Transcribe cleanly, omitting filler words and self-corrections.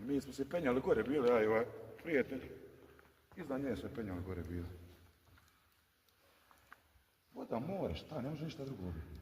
Mi smo se penjali gore bili, ja i ovaj prijatelj. Iznad nje se penjali gore bili. Voda, more, šta, ne može ništa drugo biti.